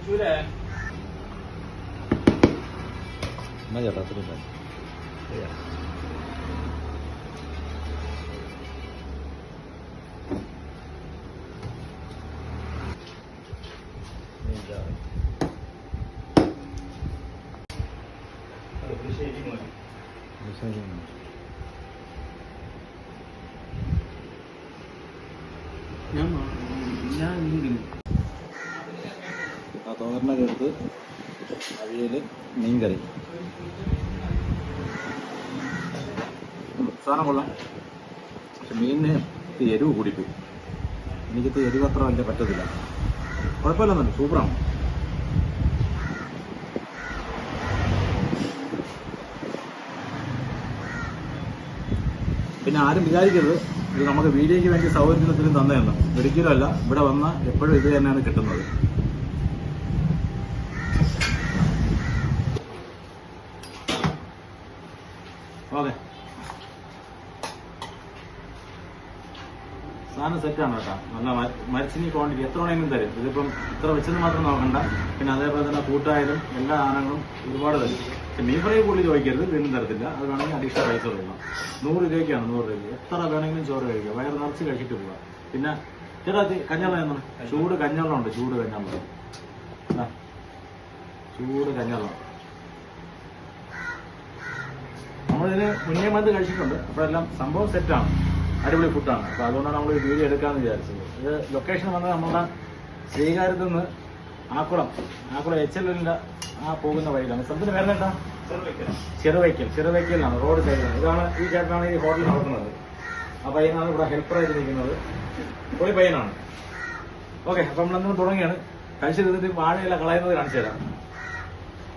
ചേട്ടാ അത്ര ആ തോരനൊക്കെ എടുത്ത് അവിയൽ മീൻകറി സാധനം കൊള്ളാം. പക്ഷെ മീനിന് എരിവ് കൂടിപ്പോയി. എനിക്കിത് എരിവ് അത്ര വലിയ പറ്റത്തില്ല. കുഴപ്പമില്ലെന്നുണ്ട്, സൂപ്പറാണ്. പിന്നെ ആരും വിചാരിക്കരുത് ഇത് നമുക്ക് വീഡിയോയ്ക്ക് വേണ്ടി സൗകര്യത്തിനും തന്നെയെന്ന്. ഒരിക്കലും അല്ല. ഇവിടെ വന്ന എപ്പോഴും ഇത് തന്നെയാണ് കിട്ടുന്നത്. ഓക്കെ, സാധനം സെറ്റാണ് കേട്ടോ. നല്ല മരിച്ചിനി ക്വാണ്ടിറ്റി എത്ര വേണമെങ്കിലും തരും. ഇതിപ്പം ഇത്ര വെച്ചെന്ന് മാത്രം നോക്കണ്ട. പിന്നെ അതേപോലെ തന്നെ കൂട്ടായാലും എല്ലാ സാധനങ്ങളും ഒരുപാട് തരും. പക്ഷെ മീൻ ഫ്രൈ കൂടുതൽ ചോദിക്കരുത്, വീണ്ടും തരത്തില്ല. അത് വേണമെങ്കിൽ അഡീഷണൽ പൈസ കൊടുക്കണം. 100 രൂപയ്ക്കാണ്. 100 രൂപയ്ക്ക് എത്ര വേണമെങ്കിലും ചോറ് കഴിക്കുക. വയറ് നിറച്ച് കഴിച്ചിട്ട് പോവാം. പിന്നെ ചേട്ടാ കഞ്ഞവെള്ളം എന്നാണ്? ചൂട് കഞ്ഞവെള്ളം ഉണ്ട്. ചൂട് കഞ്ഞവെള്ളം, ചൂട് കഞ്ഞവെള്ളം. നമ്മളിതിന് മുന്നേ മന്ത് കഴിച്ചിട്ടുണ്ട്. അപ്പോഴെല്ലാം സംഭവം സെറ്റാണ്. അടിപൊളി ഫുഡാണ്. അപ്പോൾ അതുകൊണ്ടാണ് നമ്മൾ വീഡിയോ എടുക്കാമെന്ന് വിചാരിച്ചത്. ഇത് ലൊക്കേഷൻ വന്നത് നമ്മുടെ ശ്രീകാര്യത്തു നിന്ന് ആക്കുളം HLലിൻ്റെ ആ പോകുന്ന വഴിയിലാണ്. സ്ഥലത്തിന് വരുന്നേട്ടാ ചെറുവയ്ക്കലാണ്. റോഡ് സൈഡിലാണ്. ഇതാണ് ഈ ചേട്ടനാണ് ഈ ഹോട്ടൽ നടത്തുന്നത്. ആ പയ്യനാണ് ഇവിടെ ഹെൽപ്പറായിട്ട് നിൽക്കുന്നത്. പൊളി പയ്യനാണ്. ഓക്കെ, അപ്പം നമ്മളൊന്നും തുടങ്ങിയാണ്. കഴിച്ചിരുന്നിട്ട് വാഴയില കളയുന്നത് കാണിച്ചു തരാം.